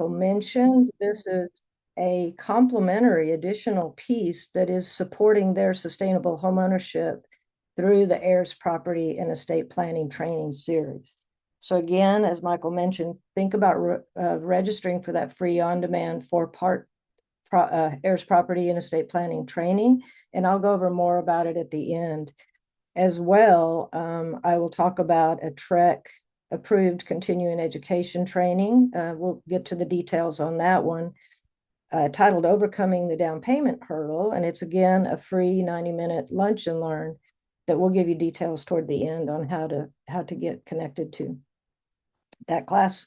Michael mentioned, this is a complementary additional piece that is supporting their sustainable homeownership through the heirs property and estate planning training series. So again, as Michael mentioned, think about registering for that free on-demand four-part heirs property and estate planning training, and I'll go over more about it at the end. As well, I will talk about a TREC approved continuing education training. We'll get to the details on that one, titled Overcoming the Down Payment Hurdle. And it's, again, a free 90-minute lunch and learn that will give you details toward the end on how to get connected to. That class,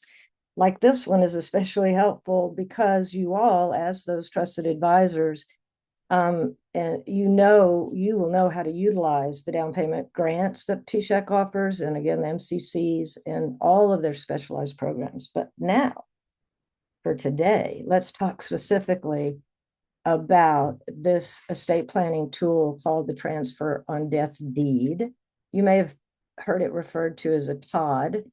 like this one, is especially helpful because you all, as those trusted advisors, and you will know how to utilize the down payment grants that TSHAC offers, and again, the MCCs and all of their specialized programs. But now, for today, let's talk specifically about this estate planning tool called the Transfer on Death Deed. You may have heard it referred to as a TOD.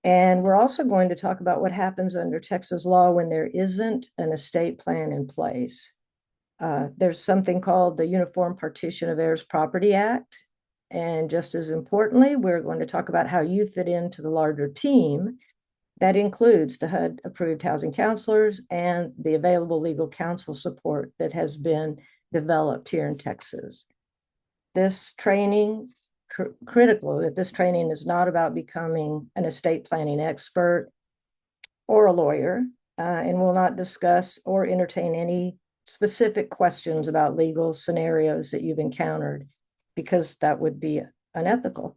And we're also going to talk about what happens under Texas law when there isn't an estate plan in place. There's something called the Uniform Partition of Heirs Property Act. And just as importantly, we're going to talk about how you fit into the larger team that includes the HUD-approved housing counselors and the available legal counsel support that has been developed here in Texas. This training, critical that this training is not about becoming an estate planning expert or a lawyer, and will not discuss or entertain any specific questions about legal scenarios that you've encountered, because that would be unethical.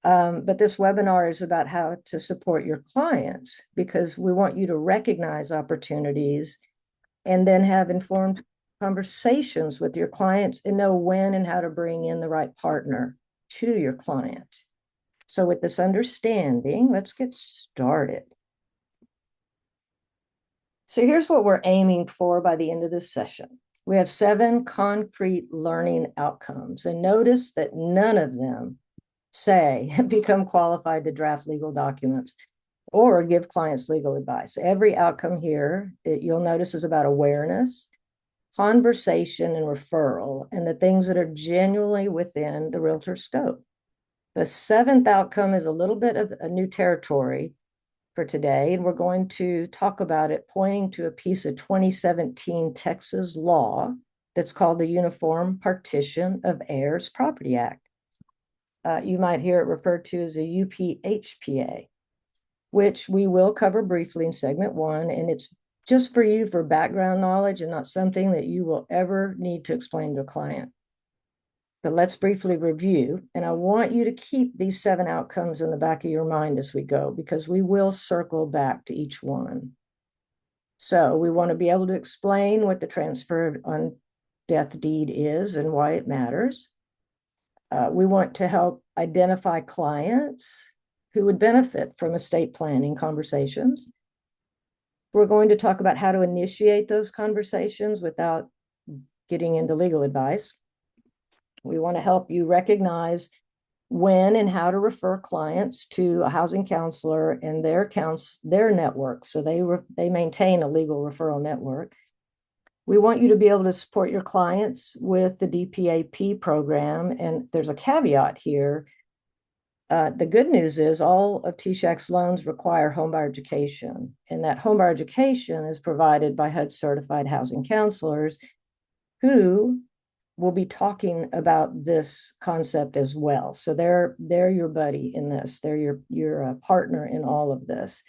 But this webinar is about how to support your clients, because we want you to recognize opportunities and then have informed conversations with your clients and know when and how to bring in the right partner to your client. So with this understanding, let's get started. So here's what we're aiming for by the end of this session. We have 7 concrete learning outcomes, and notice that none of them say become qualified to draft legal documents or give clients legal advice. Every outcome here, you'll notice, is about awareness, conversation, and referral, and the things that are genuinely within the realtor scope. The 7th outcome is a little bit of a new territory for today, and we're going to talk about it pointing to a piece of 2017 Texas law that's called the Uniform Partition of Heirs Property Act. You might hear it referred to as a UPHPA, which we will cover briefly in segment 1, and it's just for you for background knowledge and not something that you will ever need to explain to a client. But let's briefly review, and I want you to keep these 7 outcomes in the back of your mind as we go, because we will circle back to each one. So we want to be able to explain what the transfer on death deed is and why it matters. We want to help identify clients who would benefit from estate planning conversations. We're going to talk about how to initiate those conversations without getting into legal advice. We want to help you recognize when and how to refer clients to a housing counselor and their network, so they maintain a legal referral network. We want you to be able to support your clients with the DPAP program, and there's a caveat here. The good news is all of TSHAC's loans require homebuyer education, and that homebuyer education is provided by HUD certified housing counselors who will be talking about this concept as well. So they're your buddy in this. They're your partner in all of this.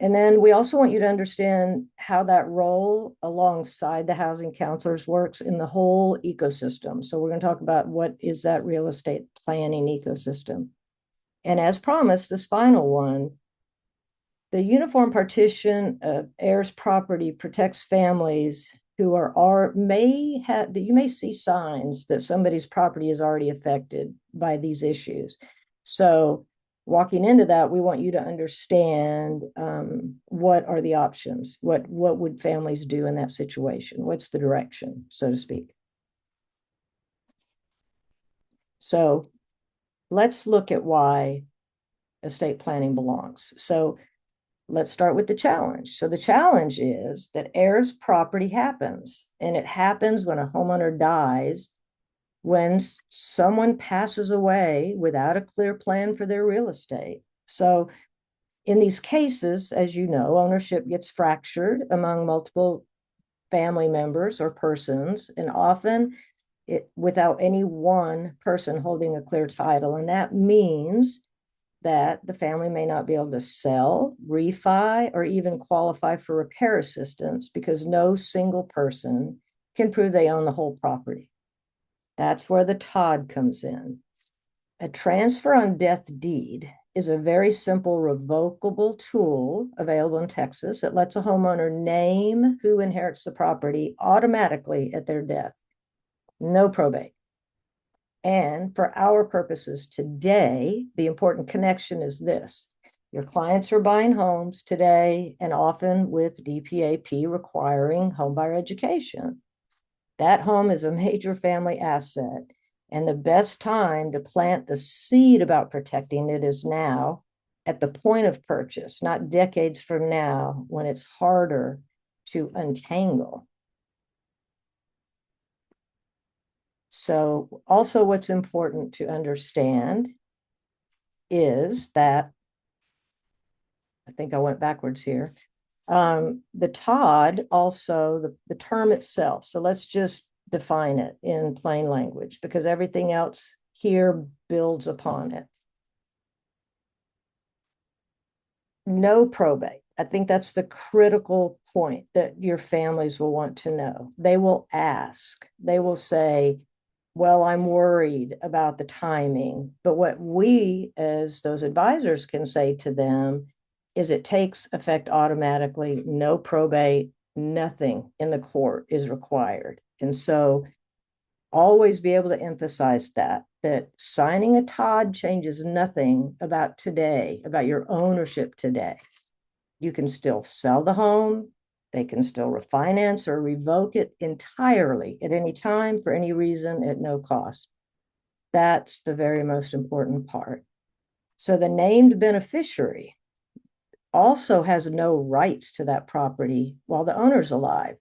And then we also want you to understand how that role alongside the housing counselors works in the whole ecosystem. So we're going to talk about what is that real estate planning ecosystem. And as promised, this final one, the Uniform Partition of Heirs Property protects families who you may see signs that somebody's property is already affected by these issues. So walking into that, we want you to understand what are the options, what would families do in that situation, what's the direction, so to speak. So let's look at why estate planning belongs. So let's start with the challenge. So the challenge is that heirs property happens, and it happens when a homeowner dies, when someone passes away without a clear plan for their real estate. So in these cases, as you know, ownership gets fractured among multiple family members or persons, and often without any one person holding a clear title. And that means that the family may not be able to sell, refi, or even qualify for repair assistance because no single person can prove they own the whole property. That's where the TOD comes in. A transfer on death deed is a very simple revocable tool available in Texas that lets a homeowner name who inherits the property automatically at their death. No probate. And for our purposes today, the important connection is this. Your clients are buying homes today and often with DPAP requiring homebuyer education. That home is a major family asset, and the best time to plant the seed about protecting it is now at the point of purchase, not decades from now when it's harder to untangle. So also what's important to understand is that, I think I went backwards here, the TOD also, the term itself. So let's just define it in plain language because everything else here builds upon it. No probate. I think that's the critical point that your families will want to know. They will ask, they will say, well, I'm worried about the timing. But what we, as those advisors, can say to them is it takes effect automatically, no probate, nothing in the court is required. And so always be able to emphasize that signing a TOD changes nothing about today, about your ownership today. You can still sell the home. They can still refinance or revoke it entirely at any time for any reason at no cost. That's the very most important part. So the named beneficiary also has no rights to that property while the owner's alive.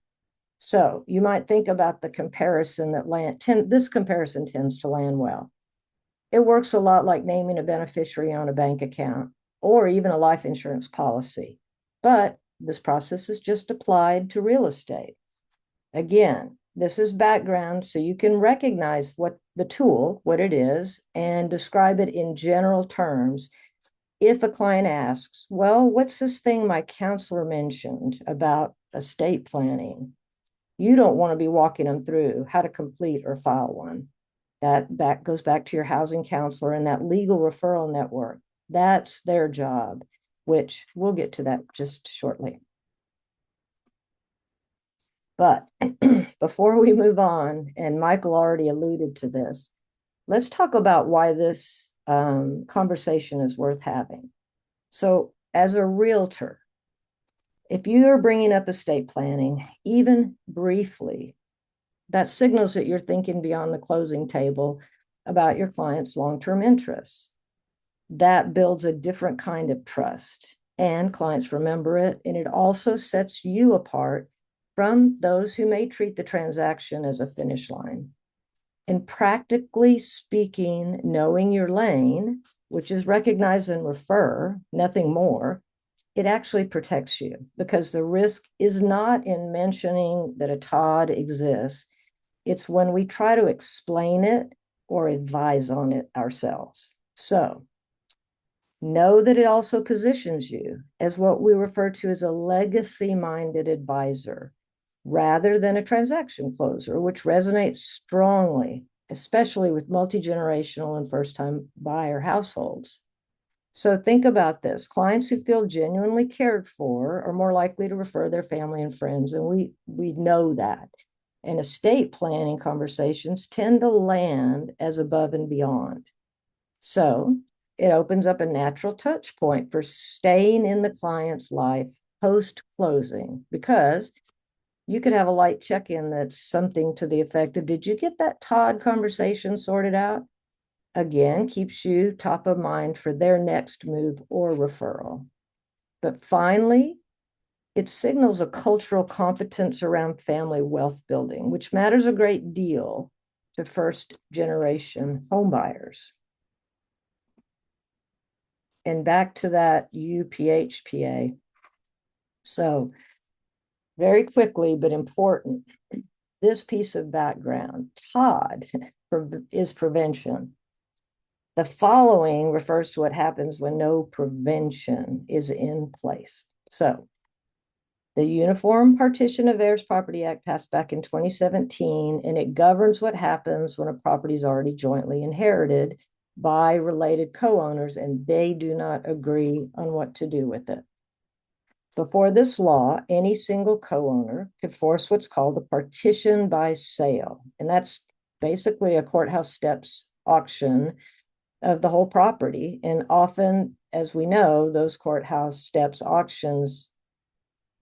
So you might think about the comparison that this comparison tends to land well. It works a lot like naming a beneficiary on a bank account or even a life insurance policy. But this process is just applied to real estate. Again, this is background so you can recognize what the tool, what it is, and describe it in general terms. If a client asks, well, what's this thing my counselor mentioned about estate planning? You don't want to be walking them through how to complete or file one. That goes back to your housing counselor and that legal referral network. That's their job, which we'll get to that just shortly. But before we move on, and Michael already alluded to this, let's talk about why this conversation is worth having. So as a realtor, if you are bringing up estate planning, even briefly, that signals that you're thinking beyond the closing table about your client's long-term interests. That builds a different kind of trust, and clients remember it, and it also sets you apart from those who may treat the transaction as a finish line. And practically speaking, knowing your lane, which is recognize and refer, nothing more, it actually protects you because the risk is not in mentioning that a TOD exists. It's when we try to explain it or advise on it ourselves. So know that it also positions you as what we refer to as a legacy-minded advisor rather than a transaction closer, which resonates strongly, especially with multi-generational and first-time buyer households. So think about this. Clients who feel genuinely cared for are more likely to refer their family and friends, and we know that. And estate planning conversations tend to land as above and beyond. So it opens up a natural touch point for staying in the client's life post-closing, because you could have a light check-in that's something to the effect of, did you get that TOD conversation sorted out? Again, keeps you top of mind for their next move or referral. But finally, it signals a cultural competence around family wealth building, which matters a great deal to first-generation homebuyers. And back to that UPHPA. So very quickly, but important, this piece of background, TOD, is prevention. The following refers to what happens when no prevention is in place. So the Uniform Partition of Heirs Property Act passed back in 2017, and it governs what happens when a property is already jointly inherited by related co-owners and they do not agree on what to do with it. Before this law, any single co-owner could force what's called a partition by sale, and that's basically a courthouse steps auction of the whole property. And often, as we know, those courthouse steps auctions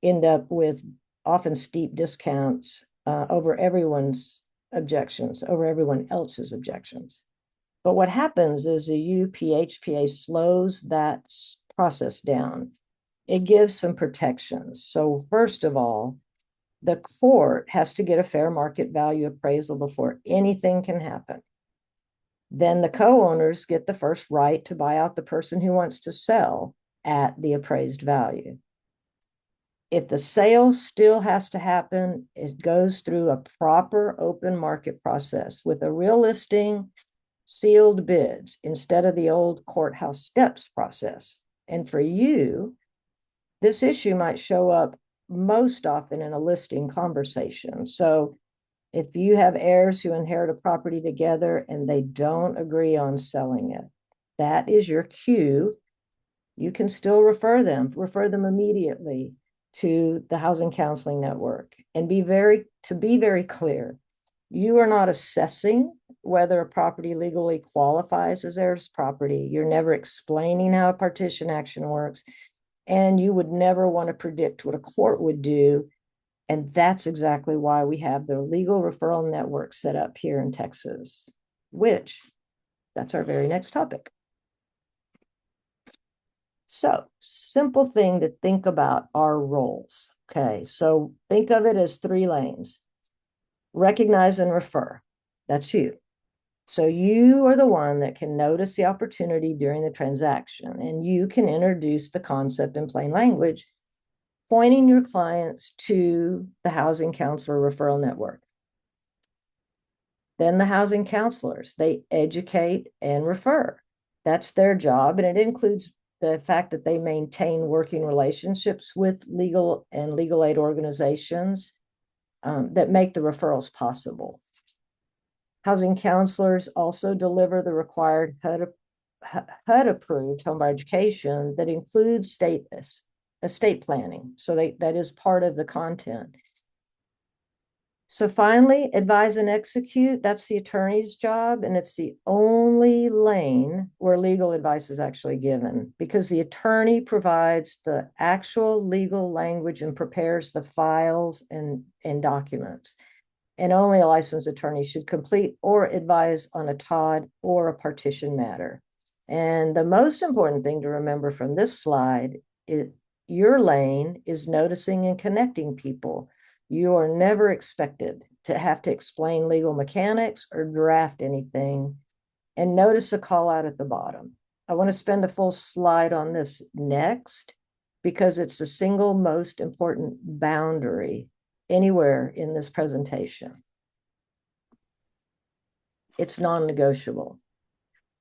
end up with often steep discounts over everyone's objections, over everyone else's objections. But what happens is the UPHPA slows that process down. It gives some protections. So first of all, the court has to get a fair market value appraisal before anything can happen. Then the co-owners get the first right to buy out the person who wants to sell at the appraised value. If the sale still has to happen, it goes through a proper open market process with a real listing, sealed bids, instead of the old courthouse steps process. And for you, this issue might show up most often in a listing conversation. So if you have heirs who inherit a property together and they don't agree on selling it, that is your cue. You can still refer them immediately to the Housing Counseling Network. And be very clear, you are not assessing whether a property legally qualifies as heirs property. You're never explaining how a partition action works, and you would never want to predict what a court would do. And that's exactly why we have the Legal Referral Network set up here in Texas, which that's our very next topic. So, simple thing to think about our roles. Okay, so think of it as 3 lanes. Recognize and refer. That's you. So you are the one that can notice the opportunity during the transaction, and you can introduce the concept in plain language, pointing your clients to the Housing Counselor Referral Network. Then the housing counselors, they educate and refer. That's their job, and it includes the fact that they maintain working relationships with legal and legal aid organizations that make the referrals possible. Housing counselors also deliver the required HUD-approved homebuyer education that includes estate planning. So that is part of the content. So finally, advise and execute, that's the attorney's job, and it's the only lane where legal advice is actually given, because the attorney provides the actual legal language and prepares the files and documents. And only a licensed attorney should complete or advise on a TOD or a partition matter. And the most important thing to remember from this slide is your lane is noticing and connecting people. You are never expected to have to explain legal mechanics or draft anything. And notice the call out at the bottom. I want to spend a full slide on this next because it's the single most important boundary anywhere in this presentation. It's non-negotiable.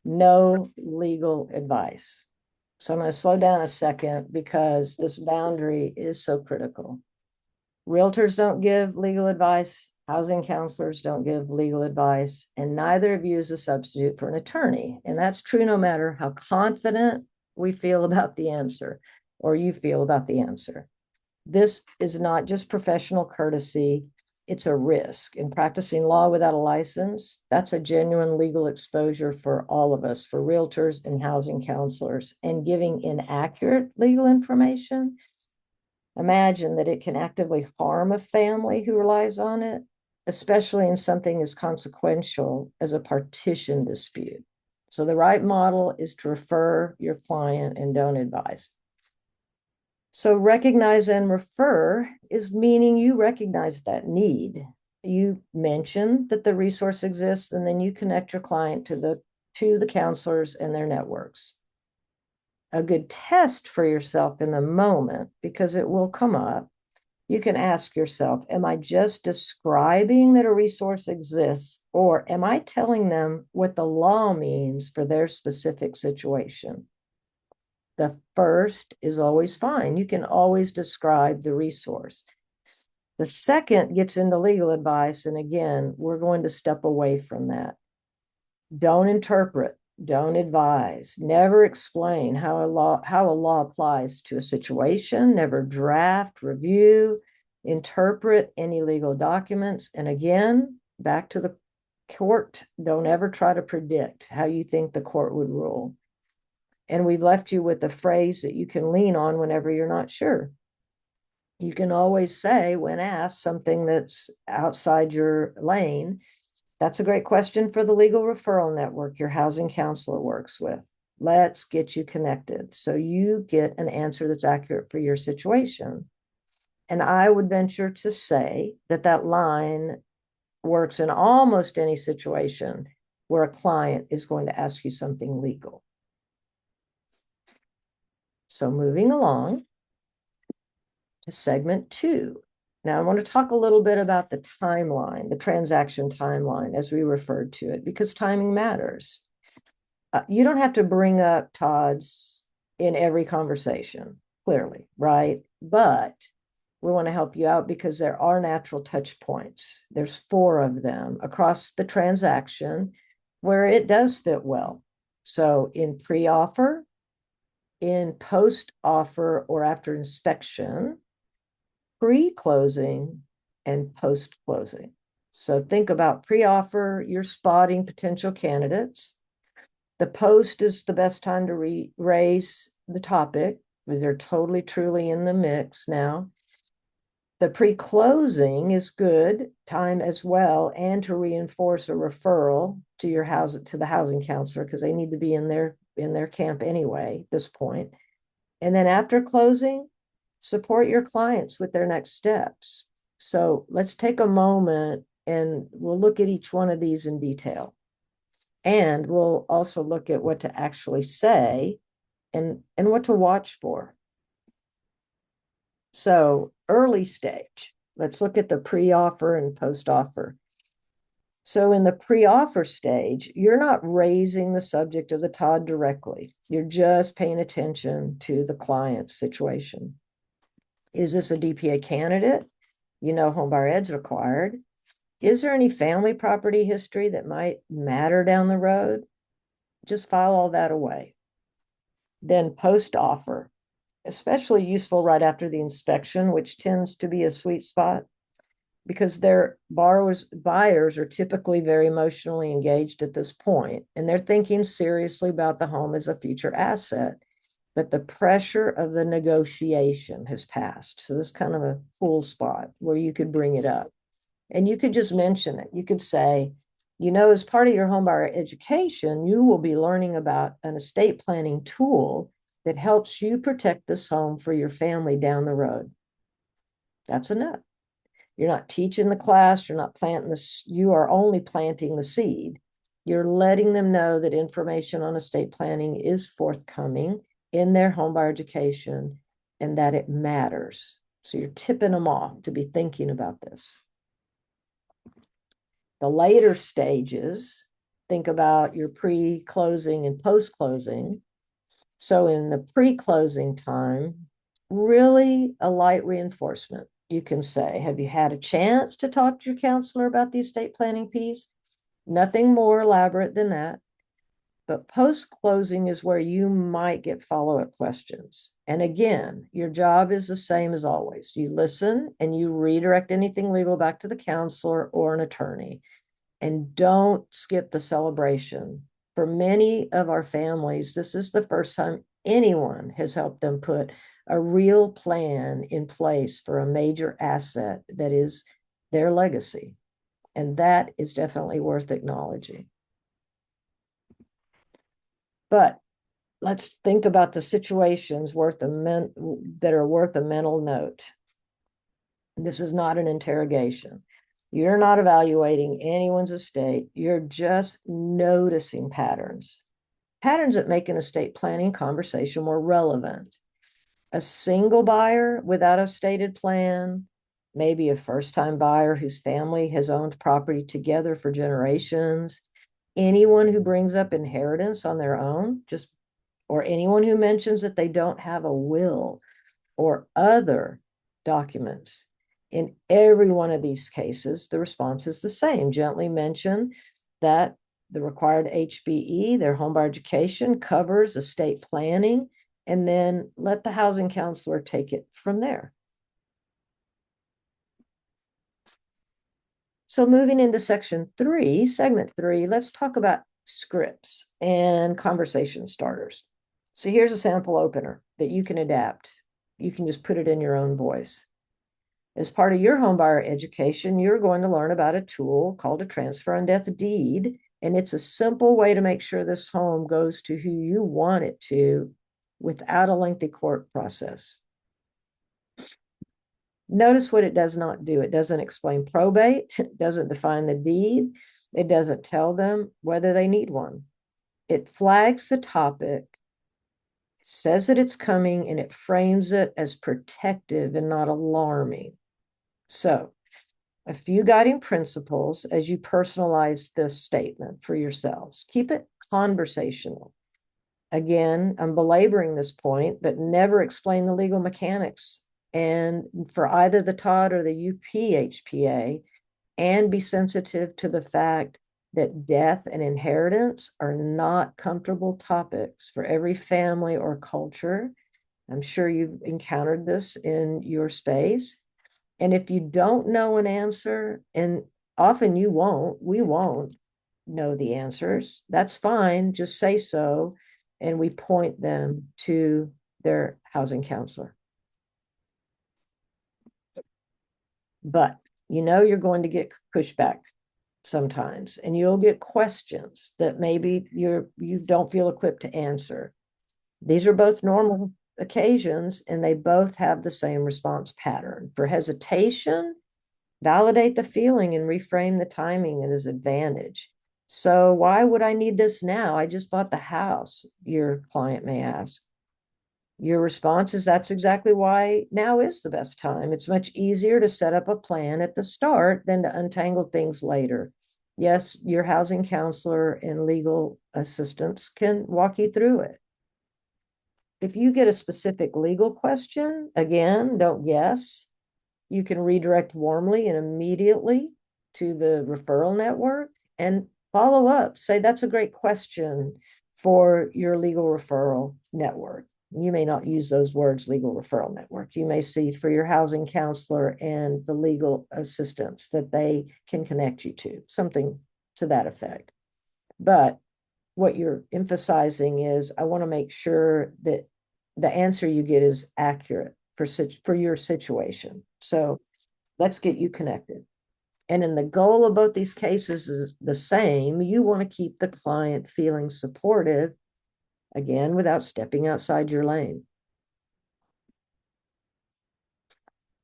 No legal advice. So I'm going to slow down a second because this boundary is so critical. Realtors don't give legal advice. Housing counselors don't give legal advice, and neither of you is a substitute for an attorney. And that's true no matter how confident we feel about the answer or you feel about the answer. This is not just professional courtesy, it's a risk. In practicing law without a license, that's a genuine legal exposure for all of us, for realtors and housing counselors. And giving inaccurate legal information, imagine that it can actively harm a family who relies on it, especially in something as consequential as a partition dispute. So the right model is to refer your client and don't advise. So recognize and refer is meaning you recognize that need. You mention that the resource exists, and then you connect your client to the counselors and their networks. A good test for yourself in the moment, because it will come up, you can ask yourself, am I just describing that a resource exists, or am I telling them what the law means for their specific situation? The first is always fine. You can always describe the resource. The second gets into legal advice. And again, we're going to step away from that. Don't interpret, don't advise, never explain how a law applies to a situation, never draft, review, interpret any legal documents. And again, back to the court, don't ever try to predict how you think the court would rule. And we've left you with a phrase that you can lean on whenever you're not sure. You can always say, when asked something that's outside your lane, that's a great question for the legal referral network your housing counselor works with. Let's get you connected so you get an answer that's accurate for your situation. And I would venture to say that that line works in almost any situation where a client is going to ask you something legal. So moving along to segment 2. Now I want to talk a little bit about the timeline, the transaction timeline, as we referred to it, because timing matters. You don't have to bring up Todd's in every conversation, clearly, right? But we want to help you out because there are natural touch points. There's 4 of them across the transaction where it does fit well. So in pre-offer, in post-offer or after inspection, pre-closing, and post-closing. So think about pre-offer, you're spotting potential candidates. The post is the best time to raise the topic. They're totally, truly in the mix now. The pre-closing is good time as well, and to reinforce a referral to your house, to the housing counselor, because they need to be in their camp anyway at this point. And then after closing, support your clients with their next steps. So let's take a moment and we'll look at each one of these in detail. And we'll also look at what to actually say and what to watch for. So early stage, let's look at the pre-offer and post-offer. So in the pre-offer stage, you're not raising the subject of the Todd directly. You're just paying attention to the client's situation. Is this a DPA candidate? You know, homebuyer ed's required. Is there any family property history that might matter down the road? Just file all that away. Then post-offer, especially useful right after the inspection, which tends to be a sweet spot because their buyers are typically very emotionally engaged at this point, and they're thinking seriously about the home as a future asset. But the pressure of the negotiation has passed. So this is kind of a cool spot where you could bring it up. And you could just mention it. You could say, you know, as part of your homebuyer education, you will be learning about an estate planning tool that helps you protect this home for your family down the road. That's enough. You're not teaching the class, you're not planting this, you are only planting the seed. You're letting them know that information on estate planning is forthcoming in their homebuyer education and that it matters. So you're tipping them off to be thinking about this. The later stages, think about your pre-closing and post-closing. So in the pre-closing time, really a light reinforcement. You can say, have you had a chance to talk to your counselor about the estate planning piece? Nothing more elaborate than that. But post-closing is where you might get follow-up questions. And again, your job is the same as always. You listen and you redirect anything legal back to the counselor or an attorney. And don't skip the celebration. For many of our families, this is the first time anyone has helped them put a real plan in place for a major asset that is their legacy. And that is definitely worth acknowledging. But let's think about the situations that are worth a mental note. This is not an interrogation. You're not evaluating anyone's estate. You're just noticing patterns that make an estate planning conversation more relevant. A single buyer without a stated plan, maybe a first-time buyer whose family has owned property together for generations, anyone who brings up inheritance on their own, or anyone who mentions that they don't have a will or other documents. In every one of these cases, the response is the same. Gently mention that the required HBE, their homebuyer education, covers estate planning, and then let the housing counselor take it from there. So moving into segment 3, let's talk about scripts and conversation starters. So here's a sample opener that you can adapt. You can just put it in your own voice. As part of your homebuyer education, you're going to learn about a tool called a transfer on death deed. And it's a simple way to make sure this home goes to who you want it to without a lengthy court process. Notice what it does not do. It doesn't explain probate. It doesn't define the deed. It doesn't tell them whether they need one. It flags the topic, says that it's coming, and it frames it as protective and not alarming. So, a few guiding principles as you personalize this statement for yourselves. Keep it conversational. Again, I'm belaboring this point, but never explain the legal mechanics and for either the Todd or the UPHPA, and be sensitive to the fact that death and inheritance are not comfortable topics for every family or culture. I'm sure you've encountered this in your space. And if you don't know an answer, and often we won't know the answers, that's fine. Just say so. And we point them to their housing counselor. But you're going to get pushback sometimes, and you'll get questions that maybe you don't feel equipped to answer. These are both normal occasions, and they both have the same response pattern. For hesitation, validate the feeling and reframe the timing as advantage. So why would I need this now? I just bought the house, your client may ask. Your response is that's exactly why now is the best time. It's much easier to set up a plan at the start than to untangle things later. Yes, your housing counselor and legal assistants can walk you through it. If you get a specific legal question, again, don't guess. You can redirect warmly and immediately to the referral network and follow up. Say, that's a great question for your legal referral network. You may not use those words, legal referral network. You may see for your housing counselor and the legal assistants that they can connect you to, something to that effect. But what you're emphasizing is, I want to make sure that the answer you get is accurate for your situation. So let's get you connected. And in the goal of both these cases is the same. You want to keep the client feeling supportive, again, without stepping outside your lane.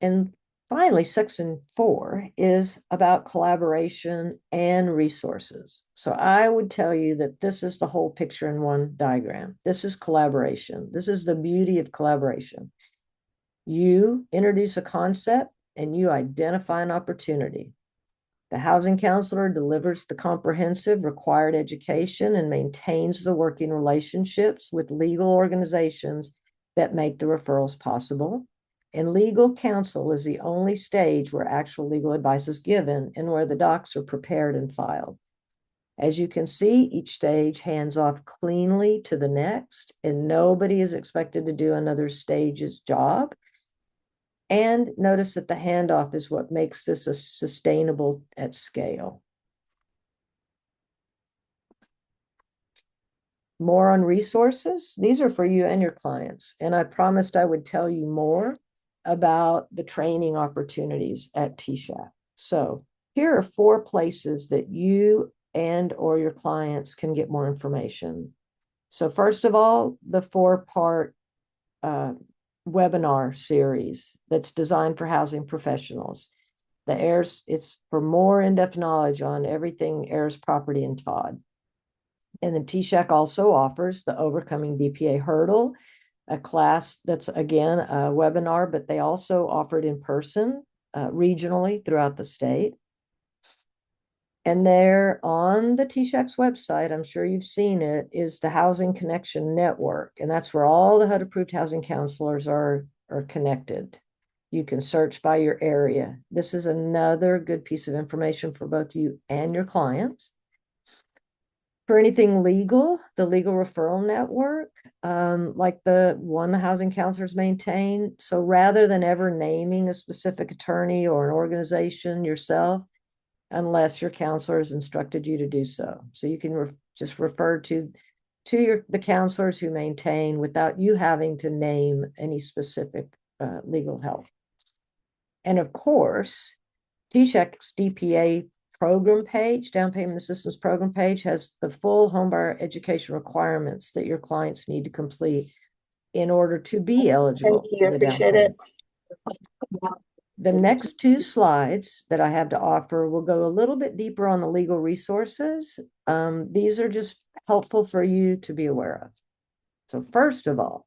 And finally, section 4 is about collaboration and resources. So I would tell you that this is the whole picture in one diagram. This is collaboration. This is the beauty of collaboration. You introduce a concept and you identify an opportunity. The housing counselor delivers the comprehensive required education and maintains the working relationships with legal organizations that make the referrals possible. And legal counsel is the only stage where actual legal advice is given and where the docs are prepared and filed. As you can see, each stage hands off cleanly to the next, and nobody is expected to do another stage's job. And notice that the handoff is what makes this a sustainable at scale. More on resources. These are for you and your clients. And I promised I would tell you more about the training opportunities at TSHAC. So here are 4 places that you and or your clients can get more information. So first of all, the 4-part webinar series that's designed for housing professionals. The heirs, it's for more in-depth knowledge on everything heirs property and Todd. And then TSHAC also offers the Overcoming BPA Hurdle, a class that's, again, a webinar, but they also offer it in person regionally throughout the state. And there on the TSHAC's website, I'm sure you've seen it, is the Housing Connection Network. And that's where all the HUD-approved housing counselors are connected. You can search by your area. This is another good piece of information for both you and your clients. For anything legal, the Legal Referral Network, like the one the housing counselors maintain. So rather than ever naming a specific attorney or an organization yourself, unless your counselor has instructed you to do so. So you can just refer to the counselors who maintain without you having to name any specific legal help. And of course, TSHAC's DPA program page, down payment assistance program page, has the full homebuyer education requirements that your clients need to complete in order to be eligible. Thank you. I appreciate it. The next 2 slides that I have to offer will go a little bit deeper on the legal resources. These are just helpful for you to be aware of. So first of all,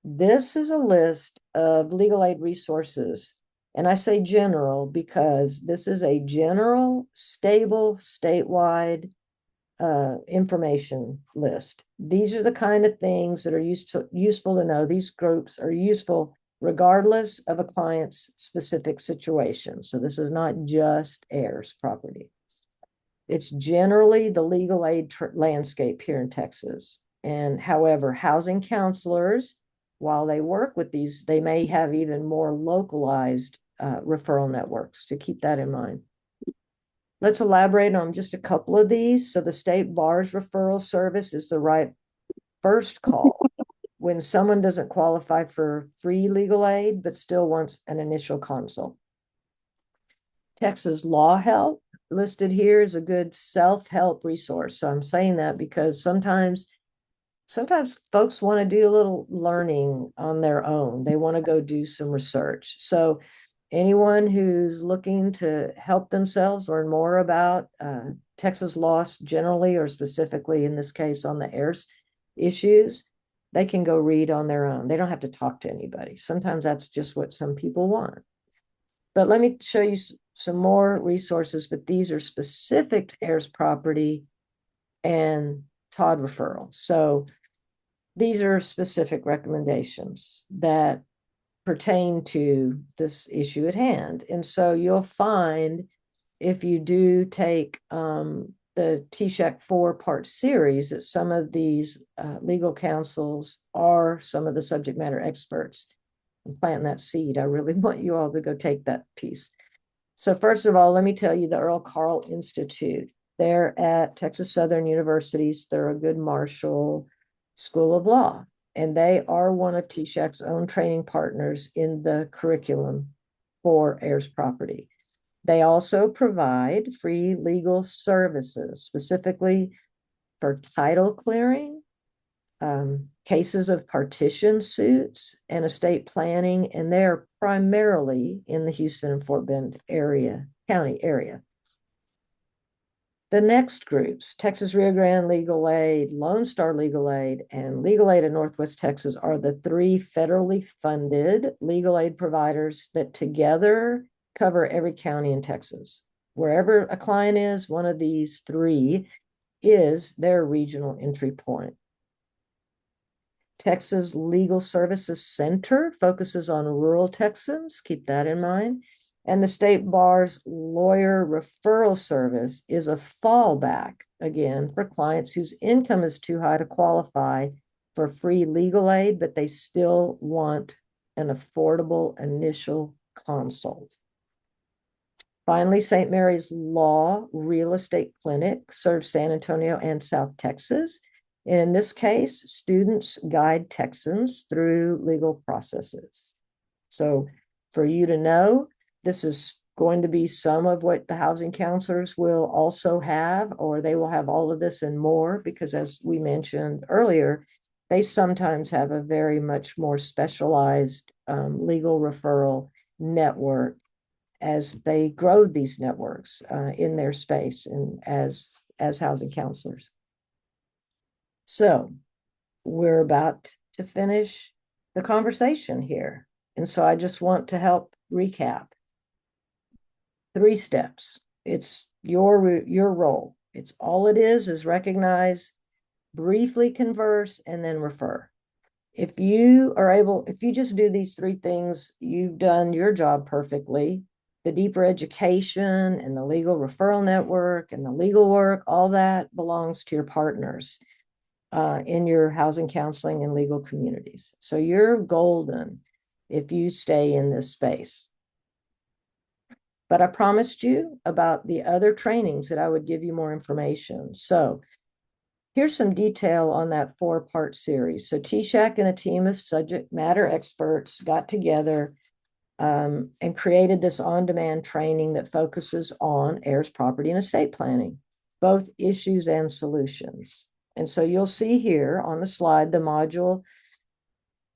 this is a list of legal aid resources. And I say general because this is a general, stable, statewide information list. These are the kind of things that are useful to know. These groups are useful regardless of a client's specific situation. So this is not just heirs property. It's generally the legal aid landscape here in Texas. And however, housing counselors, while they work with these, they may have even more localized referral networks, to keep that in mind. Let's elaborate on just a couple of these. So the State Bar's referral service is the right first call when someone doesn't qualify for free legal aid, but still wants an initial consult. Texas Law Help, listed here, is a good self-help resource. So I'm saying that because sometimes folks want to do a little learning on their own. They want to go do some research. So anyone who's looking to help themselves learn more about Texas law generally, or specifically in this case on the heirs issues, they can go read on their own. They don't have to talk to anybody. Sometimes that's just what some people want. But let me show you some more resources, but these are specific to heirs property and Todd referral. So these are specific recommendations that pertain to this issue at hand. And so you'll find, if you do take the TSHAC 4-part series, that some of these legal counsels are some of the subject matter experts. I'm planting that seed. I really want you all to go take that piece. So first of all, let me tell you the Earl Carl Institute. They're at Texas Southern University's Thurgood Marshall School of Law, and they are one of TSHAC's own training partners in the curriculum for heirs property. They also provide free legal services, specifically for title clearing, cases of partition suits, and estate planning, and they're primarily in the Houston and Fort Bend county area. The next groups, Texas Rio Grande Legal Aid, Lone Star Legal Aid, and Legal Aid in Northwest Texas, are the 3 federally funded legal aid providers that together cover every county in Texas. Wherever a client is, one of these 3 is their regional entry point. Texas Legal Services Center focuses on rural Texans. Keep that in mind. And the State Bar's Lawyer Referral Service is a fallback, again, for clients whose income is too high to qualify for free legal aid, but they still want an affordable initial consult. Finally, St. Mary's Law Real Estate Clinic serves San Antonio and South Texas. And in this case, students guide Texans through legal processes. So for you to know, this is going to be some of what the housing counselors will also have, or they will have all of this and more, because as we mentioned earlier, they sometimes have a very much more specialized legal referral network as they grow these networks in their space and as housing counselors. So we're about to finish the conversation here. And so I just want to help recap. 3 steps. It's your role. It's all it is recognize, briefly converse, and then refer. If you just do these 3 things, you've done your job perfectly. The deeper education and the legal referral network and the legal work, all that belongs to your partners in your housing counseling and legal communities. So you're golden if you stay in this space. But I promised you about the other trainings that I would give you more information. So here's some detail on that 4-part series. So TSHAC and a team of subject matter experts got together and created this on-demand training that focuses on heirs, property, and estate planning, both issues and solutions. And so you'll see here on the slide, the module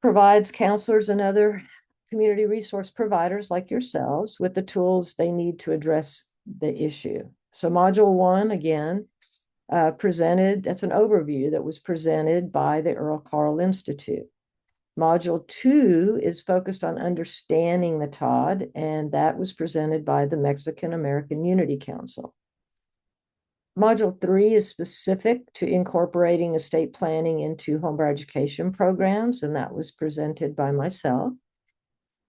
provides counselors and other community resource providers like yourselves with the tools they need to address the issue. So module 1, again, presented, that's an overview that was presented by the Earl Carl Institute. Module 2 is focused on understanding the TOD, and that was presented by the Mexican American Unity Council. Module 3 is specific to incorporating estate planning into homebuyer education programs, and that was presented by myself.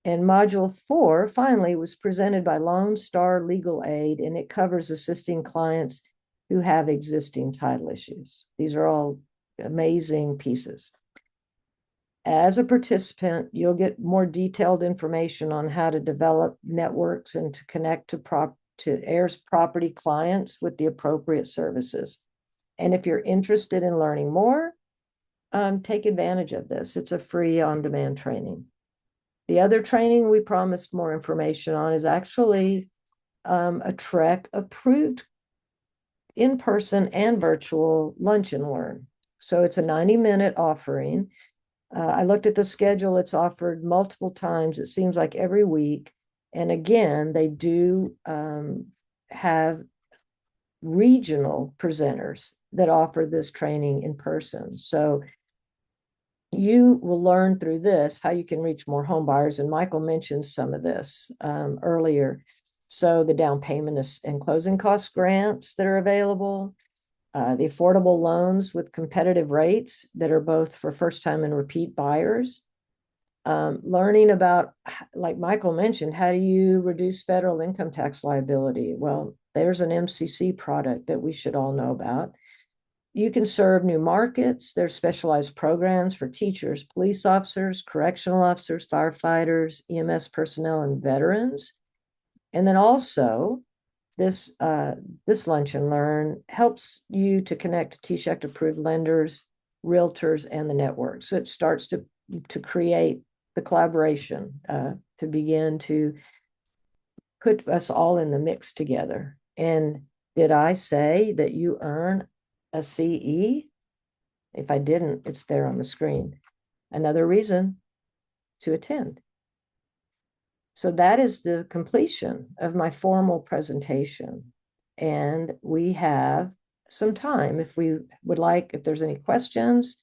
And Module 4, finally, was presented by Lone Star Legal Aid, and it covers assisting clients who have existing title issues. These are all amazing pieces. As a participant, you'll get more detailed information on how to develop networks and to connect to heirs property clients with the appropriate services. And if you're interested in learning more, take advantage of this. It's a free on-demand training. The other training we promised more information on is actually a TREC approved in-person and virtual lunch and learn. So it's a 90-minute offering. I looked at the schedule. It's offered multiple times. It seems like every week. And again, they do have regional presenters that offer this training in person. So you will learn through this how you can reach more home buyers. And Michael mentioned some of this earlier. So the down payment and closing cost grants that are available, the affordable loans with competitive rates that are both for first-time and repeat buyers. Learning about, like Michael mentioned, how do you reduce federal income tax liability? Well, there's an MCC product that we should all know about. You can serve new markets. There's specialized programs for teachers, police officers, correctional officers, firefighters, EMS personnel, and veterans. And then also, this lunch and learn helps you to connect to TSHAC approved lenders, realtors, and the network. So it starts to create the collaboration to begin to put us all in the mix together. And did I say that you earn a CE? If I didn't, it's there on the screen. Another reason to attend. So that is the completion of my formal presentation. And we have some time if we would like, if there's any questions.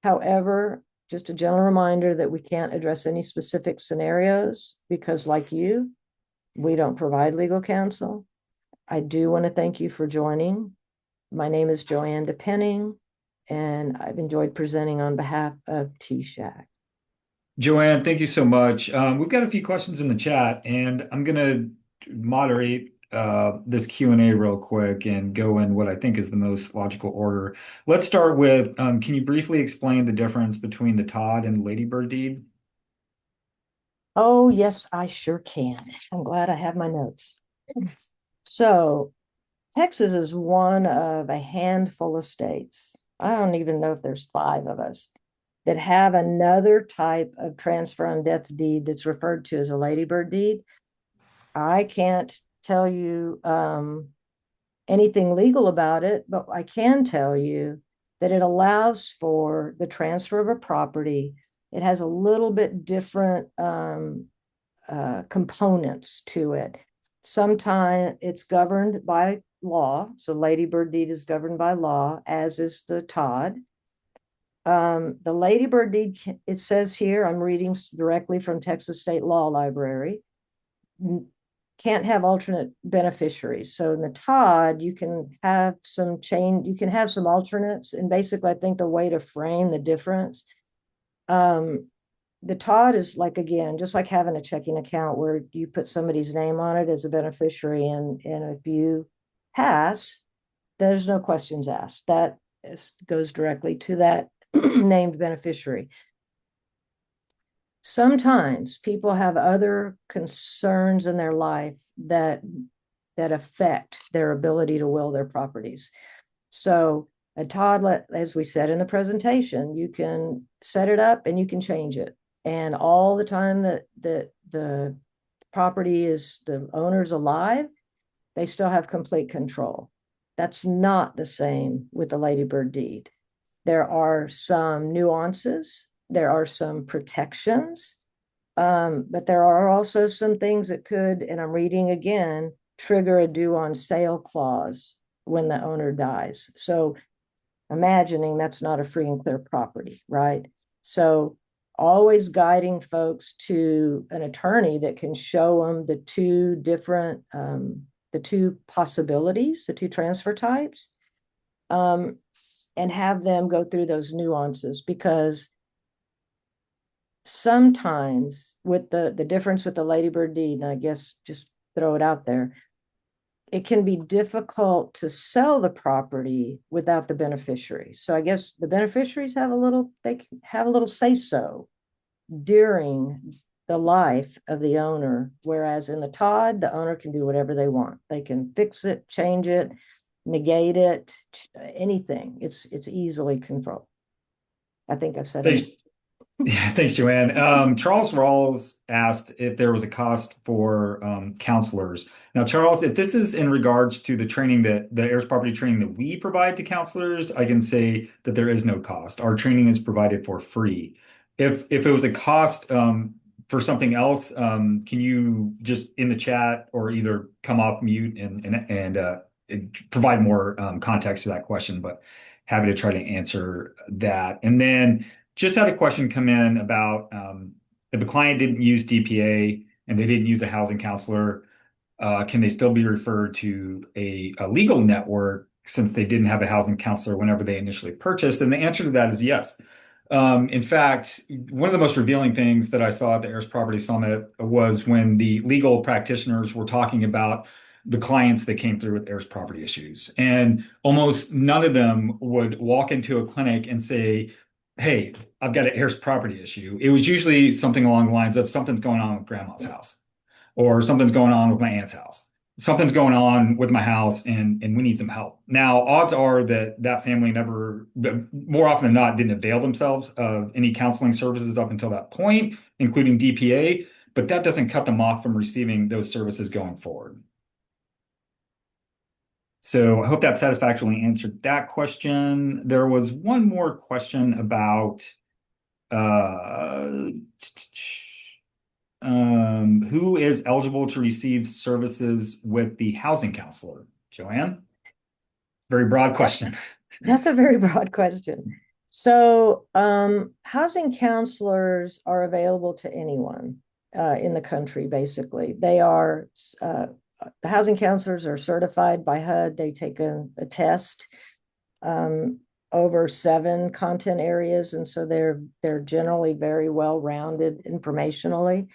However, just a general reminder that we can't address any specific scenarios because, like you, we don't provide legal counsel. I do want to thank you for joining. My name is Joanne DePenning, and I've enjoyed presenting on behalf of TSHAC. Joanne, thank you so much. We've got a few questions in the chat, and I'm going to moderate this Q&A real quick and go in what I think is the most logical order. Let's start with, can you briefly explain the difference between the Todd and Ladybird deed? Oh, yes, I sure can. I'm glad I have my notes. So Texas is one of a handful of states. I don't even know if there's 5 of us that have another type of transfer on death deed that's referred to as a ladybird deed. I can't tell you anything legal about it, but I can tell you that it allows for the transfer of a property. It has a little bit different components to it. Sometimes it's governed by law. So Lady Bird deed is governed by law, as is the Todd. The Lady Bird deed, it says here, I'm reading directly from Texas State Law Library, can't have alternate beneficiaries. So in the Todd, you can have some change, you can have some alternates. And basically, I think the way to frame the difference, the Todd is like, again, just like having a checking account where you put somebody's name on it as a beneficiary. And if you pass, there's no questions asked. That goes directly to that named beneficiary. Sometimes people have other concerns in their life that affect their ability to will their properties. So a Todd, as we said in the presentation, you can set it up and you can change it. And all the time that the property is, the owner's alive, they still have complete control. That's not the same with the Lady Bird deed. There are some nuances, there are some protections, but there are also some things that could, and I'm reading again, trigger a due on sale clause when the owner dies. So imagining that's not a free and clear property, right? So always guiding folks to an attorney that can show them the two different, the two possibilities, the two transfer types, and have them go through those nuances, because sometimes with the difference with the Lady Bird deed, and I guess just throw it out there, it can be difficult to sell the property without the beneficiary. So I guess the beneficiaries have a little, they can have a little say so during the life of the owner. Whereas in the Todd, the owner can do whatever they want. They can fix it, change it, negate it, anything. It's easily controlled. I think I've said Thanks. enough. Yeah, thanks, Joanne. Charles Rawls asked if there was a cost for counselors. Now, Charles, if this is in regards to the training that the heirs property training that we provide to counselors, I can say that there is no cost. Our training is provided for free. If it was a cost for something else, can you just in the chat or either come off mute and provide more context to that question? But happy to try to answer that. And then just had a question come in about if a client didn't use DPA and they didn't use a housing counselor, can they still be referred to a legal network since they didn't have a housing counselor whenever they initially purchased? And the answer to that is yes. In fact, one of the most revealing things that I saw at the Heirs Property Summit was when the legal practitioners were talking about the clients that came through with heirs property issues. And almost none of them would walk into a clinic and say, hey, I've got an heirs property issue. It was usually something along the lines of something's going on with grandma's house, or something's going on with my aunt's house. Something's going on with my house and we need some help. Now, odds are that that family never, more often than not, didn't avail themselves of any counseling services up until that point, including DPA, but that doesn't cut them off from receiving those services going forward. So I hope that satisfactorily answered that question. There was one more question about uh, who is eligible to receive services with the housing counselor? Joanne? Very broad question. That's a very broad question. So, housing counselors are available to anyone in the country, basically. They are, the housing counselors are certified by HUD. They take a test over 7 content areas. And so they're generally very well-rounded informationally.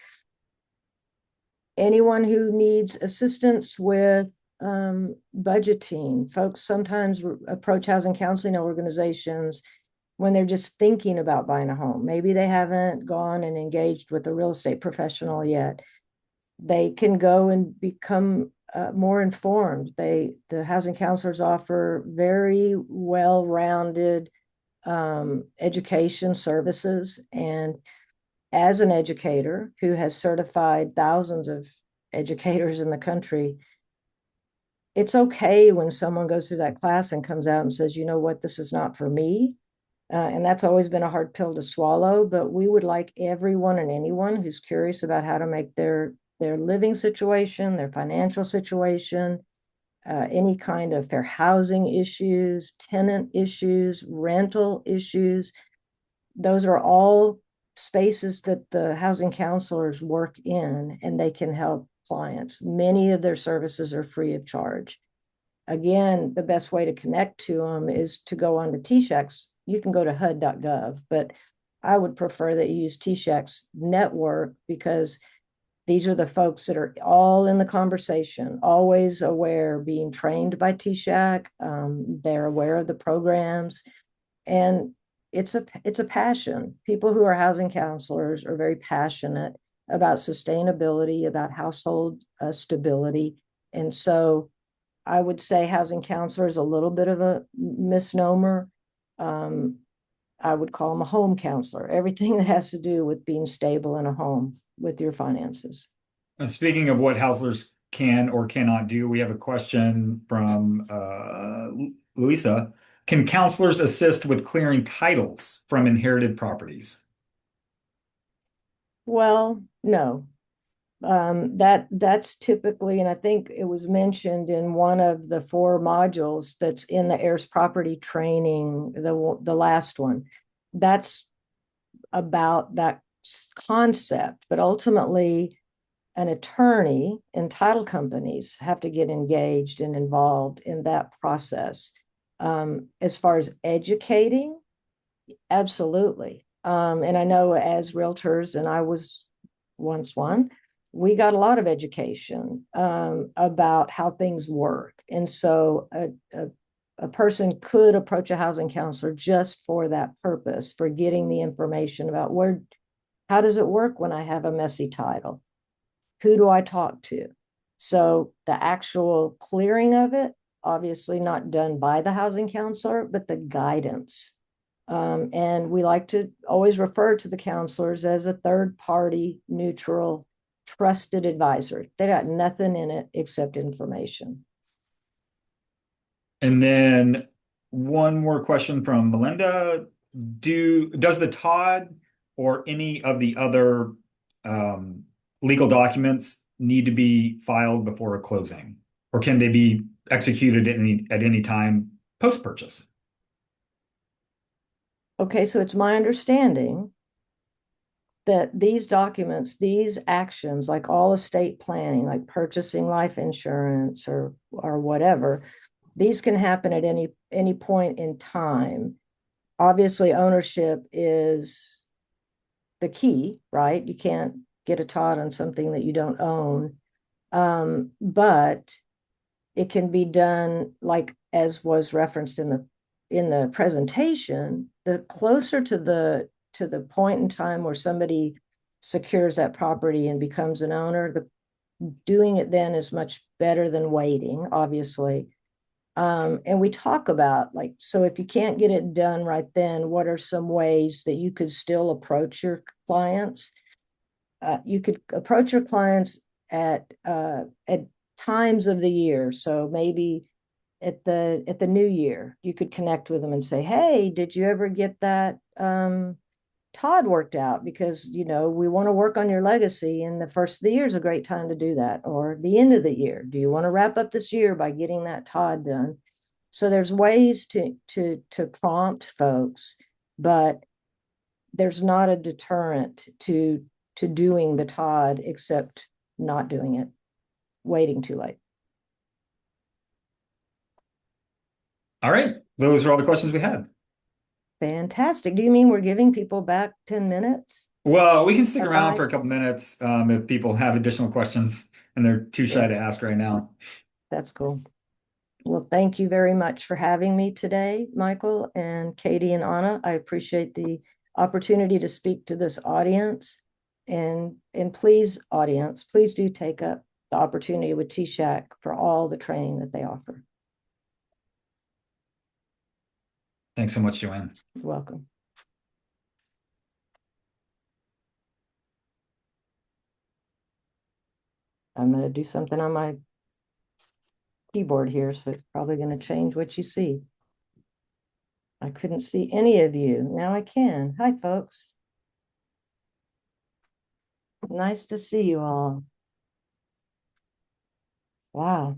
Anyone who needs assistance with budgeting. Folks sometimes approach housing counseling organizations when they're just thinking about buying a home. Maybe they haven't gone and engaged with a real estate professional yet. They can go and become more informed. The housing counselors offer very well-rounded education services. And as an educator who has certified thousands of educators in the country. It's okay when someone goes through that class and comes out and says, you know what, this is not for me. And that's always been a hard pill to swallow, but we would like everyone and anyone who's curious about how to make their living situation, their financial situation, any kind of fair housing issues, tenant issues, rental issues. Those are all spaces that the housing counselors work in, and they can help clients. Many of their services are free of charge. Again, the best way to connect to them is to go on to TSHAC's. You can go to HUD.gov, but I would prefer that you use TSHAC's network, because these are the folks that are all in the conversation, always aware, being trained by TSHAC. They're aware of the programs, and it's a passion. People who are housing counselors are very passionate about sustainability, about household stability. And so I would say housing counselor is a little bit of a misnomer. I would call them a home counselor, everything that has to do with being stable in a home with your finances. And speaking of what counselors can or cannot do, we have a question from Louisa. Can counselors assist with clearing titles from inherited properties? Well, no. That's typically, and I think it was mentioned in one of the 4 modules that's in the heirs property training, the last one. That's about that concept, but ultimately an attorney and title companies have to get engaged and involved in that process. As far as educating, absolutely. And I know as realtors, and I was once one, we got a lot of education about how things work. And so a person could approach a housing counselor just for that purpose, for getting the information about how does it work when I have a messy title? Who do I talk to? So the actual clearing of it, obviously not done by the housing counselor, but the guidance. And we like to always refer to the counselors as a third party, neutral, trusted advisor. They got nothing in it except information. And then one more question from Melinda. Does the Todd or any of the other legal documents need to be filed before a closing, or can they be executed at any time post-purchase? Okay, so it's my understanding that these documents, these actions, like all estate planning, like purchasing life insurance or whatever, these can happen at any point in time. Obviously, ownership is the key, right? You can't get a Todd on something that you don't own. But it can be done, like as was referenced in the presentation, the closer to the point in time where somebody secures that property and becomes an owner, doing it then is much better than waiting, obviously. And we talk about, like, so if you can't get it done right then, what are some ways that you could still approach your clients? You could approach your clients at times of the year. So maybe at the new year, you could connect with them and say, hey, did you ever get that Todd worked out? Because, we want to work on your legacy, and the first of the year is a great time to do that. Or the end of the year, do you want to wrap up this year by getting that Todd done? So there's ways to prompt folks, but there's not a deterrent to doing the Todd except not doing it, waiting too late. All right, those are all the questions we had. Fantastic. Do you mean we're giving people back 10 minutes? Well, we can stick Have around I? for a couple minutes if people have additional questions and they're too shy Sure. to ask right now. That's cool. Well, thank you very much for having me today, Michael and Katie and Anna. I appreciate the opportunity to speak to this audience. And please, audience, please do take up the opportunity with TSHAC for all the training that they offer. Thanks so much, Joanne. You're welcome. I'm going to do something on my keyboard here, so it's probably going to change what you see. I couldn't see any of you. Now I can. Hi, folks. Nice to see you all. Wow.